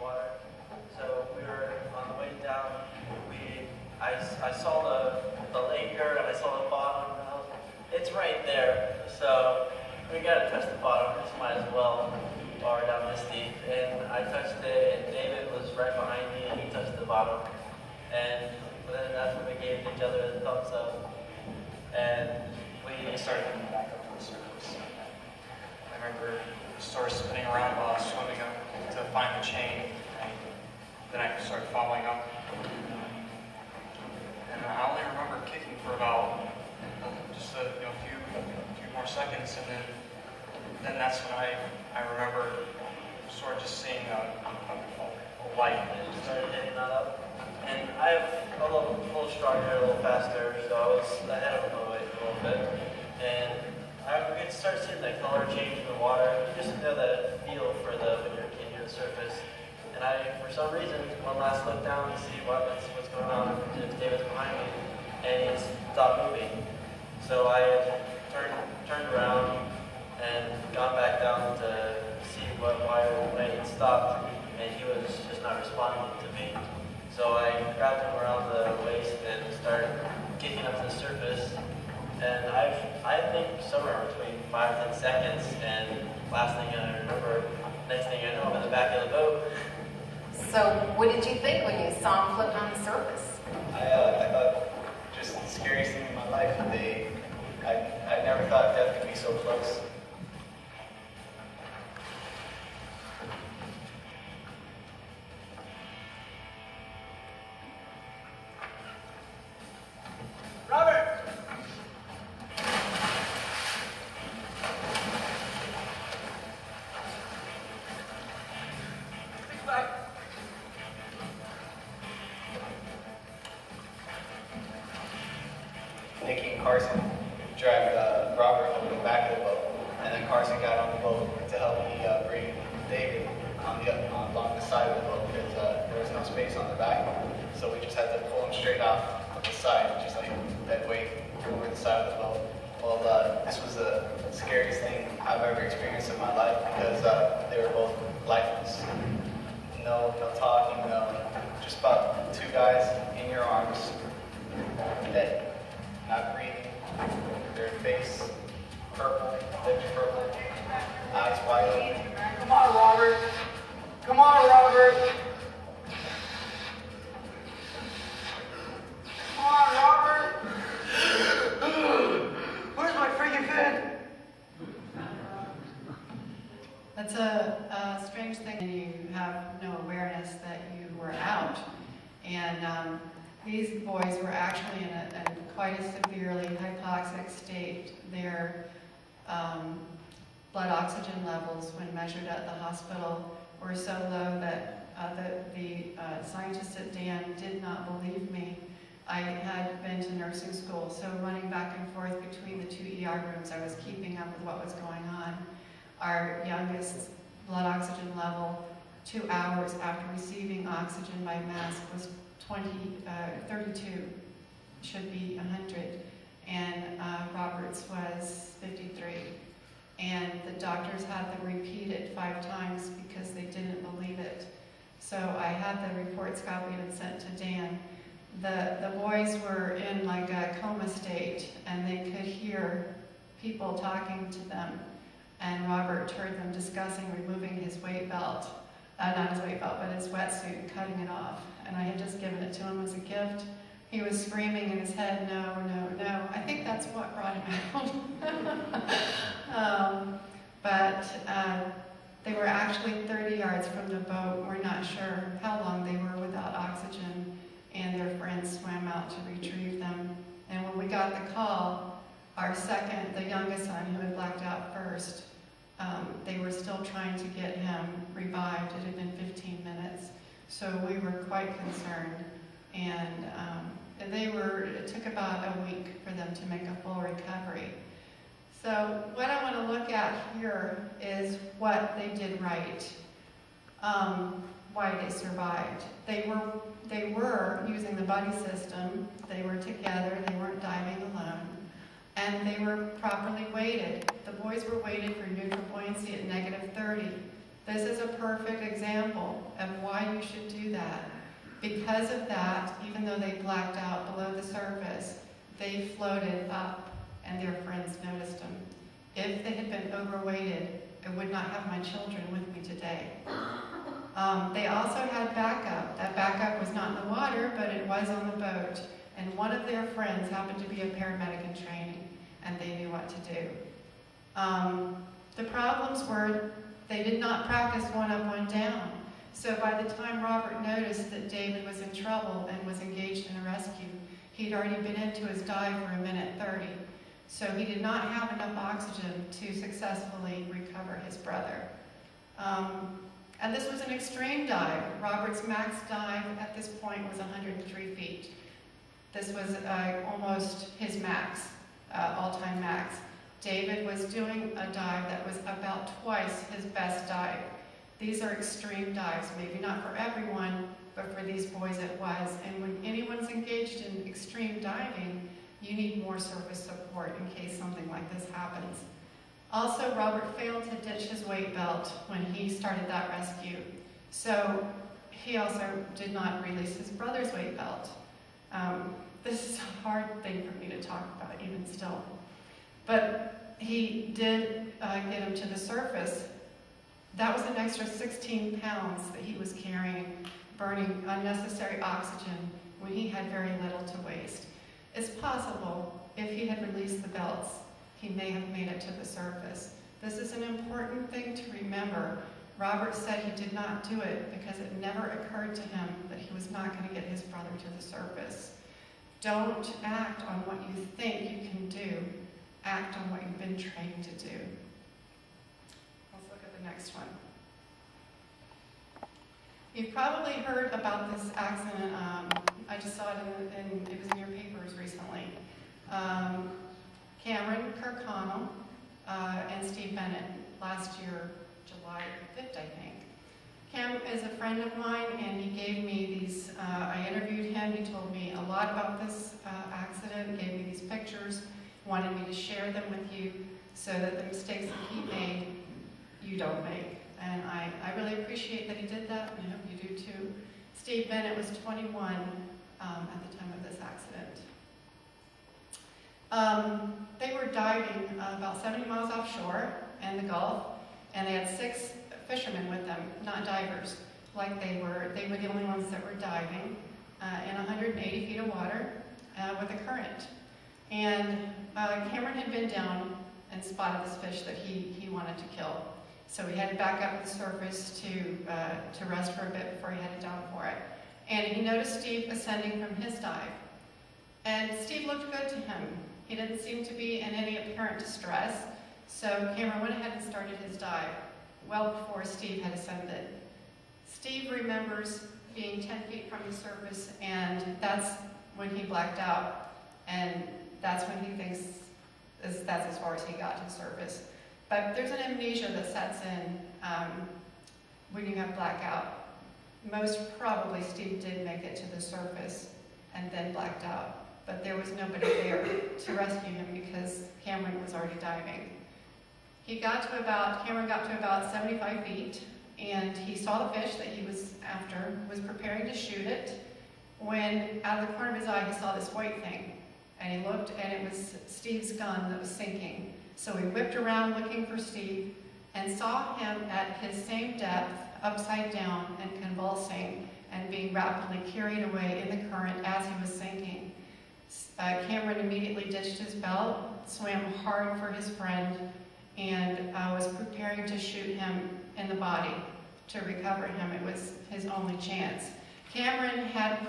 water. So we were on the way down. I saw the anchor and I saw the bottom. And it's right there. So we gotta touch the bottom. Just might as well while we're down this deep. And I touched it, and David was right behind me, and he touched the bottom. And then that's when we gave each other the thumbs up. And we started coming back up to the surface. I remember sort of spinning around while I was swimming up to find the chain, and then I started following up. And I only remember kicking for about just a few more seconds, and then that's when I remember sort of just seeing a light. And it just started hitting that up. And I'm a little stronger, a little faster, so I was ahead of my weight a little bit. And I could start seeing the color change in the water, just to know that feel for when you're near the surface. And for some reason, one last look down to see what's going on, and David's behind me, and he stopped moving. So I turned around and gone back down to see why he stopped, and he was just not responding to me. So I grabbed him around the waist and started kicking up to the surface. And I think somewhere between 5 and 10 seconds, and last thing I remember, next thing I know, I'm in the back of the boat. So what did you think when you saw him floating on the surface? I thought just the scariest thing in my life. I never thought death could be so close. Robert! Nikki and Carson dragged Robert over the back of the boat, and then Carson got on the boat to help me bring David along the side of the boat because there was no space on the back. So we just had to pull him straight off the side, just like dead weight over the side of the boat. Well, this was the scariest thing I've ever experienced in my life because they were both lifeless. No talking, just about two guys in your arms, dead, not breathing, their face purple, lips purple, eyes wide open. Come on, Robert. Come on, Robert. Come on, Robert. Where's my freaking fin? That's a strange thing. You have no awareness that you were out. And these boys were actually in a quite a severely hypoxic state. Their blood oxygen levels, when measured at the hospital, were so low that the scientists at Dan did not believe me. I had been to nursing school, so running back and forth between the two ER rooms, I was keeping up with what was going on. Our youngest blood oxygen level 2 hours after receiving oxygen by mask was 32, should be 100, and Robert's was 53. And the doctors had them repeat it 5 times because they didn't believe it. So I had the reports copied and sent to Dan. The boys were in like a coma state, and they could hear people talking to them. And Robert heard them discussing removing his weight belt, not his weight belt, but his wetsuit, and cutting it off. And I had just given it to him as a gift. He was screaming in his head, no, no, no. I think that's what brought him out. But they were actually 30 yards from the boat. We're not sure how long they were without oxygen, and their friends swam out to retrieve them. And when we got the call, the youngest son, who had blacked out first, they were still trying to get him revived. It had been 15 minutes. So we were quite concerned. And it took about a week for them to make a full recovery. So what I want to look at here is what they did right, why they survived. They were using the buddy system. They were together. They weren't diving alone. And they were properly weighted. The boys were weighted for neutral buoyancy at -30. This is a perfect example of why you should do that. Because of that, even though they blacked out below the surface, they floated up and their friends noticed them. If they had been overweighted, I would not have my children with me today. They also had backup. That backup was not in the water, but it was on the boat. And one of their friends happened to be a paramedic in training, and they knew what to do. The problems were they did not practice one up, one down. So by the time Robert noticed that David was in trouble and was engaged in a rescue, he'd already been into his dive for 1:30. So he did not have enough oxygen to successfully recover his brother. And this was an extreme dive. Robert's max dive at this point was 103 feet. This was almost his max, all-time max. David was doing a dive that was about twice his best dive. These are extreme dives, maybe not for everyone, but for these boys it was. And when anyone's engaged in extreme diving, you need more surface support in case something like this happens. Also, Robert failed to ditch his weight belt when he started that rescue. So he also did not release his brother's weight belt. This is a hard thing for me to talk about even still. But he did get him to the surface. That was an extra 16 pounds that he was carrying, burning unnecessary oxygen when he had very little to waste. It's possible, if he had released the belts, he may have made it to the surface. This is an important thing to remember. Robert said he did not do it because it never occurred to him that he was not going to get his brother to the surface. Don't act on what you think you can do. Act on what you've been trained to do. Let's look at the next one. You've probably heard about this accident. I just saw it it was in your papers recently. Cameron Kirkconnell and Steve Bennett last year, July 5th, I think. Cam is a friend of mine, and he gave me these, I interviewed him, he told me a lot about this accident, gave me these pictures, wanted me to share them with you so that the mistakes that he made, you don't make. And I really appreciate that he did that, and I hope you do too. Steve Bennett was 21 at the time of this accident. They were diving about 70 miles offshore in the Gulf, and they had 6 fishermen with them, not divers, like they were. They were the only ones that were diving in 180 feet of water with a current. And Cameron had been down and spotted this fish that he wanted to kill. So he headed back up to the surface to rest for a bit before he headed down for it. And he noticed Steve ascending from his dive. And Steve looked good to him. He didn't seem to be in any apparent distress. So Cameron went ahead and started his dive well before Steve had ascended. Steve remembers being 10 feet from the surface, and that's when he blacked out. And that's when he thinks that's as far as he got to the surface. But there's an amnesia that sets in when you have blackout. Most probably Steve did make it to the surface and then blacked out. But there was nobody there to rescue him because Cameron was already diving. Cameron got to about 75 feet, and he saw the fish that he was after, was preparing to shoot it, when out of the corner of his eye he saw this white thing. And he looked, and it was Steve's gun that was sinking. So he whipped around looking for Steve and saw him at his same depth, upside down and convulsing and being rapidly carried away in the current as he was sinking. Cameron immediately ditched his belt, swam hard for his friend, and was preparing to shoot him in the body to recover him. It was his only chance. Cameron had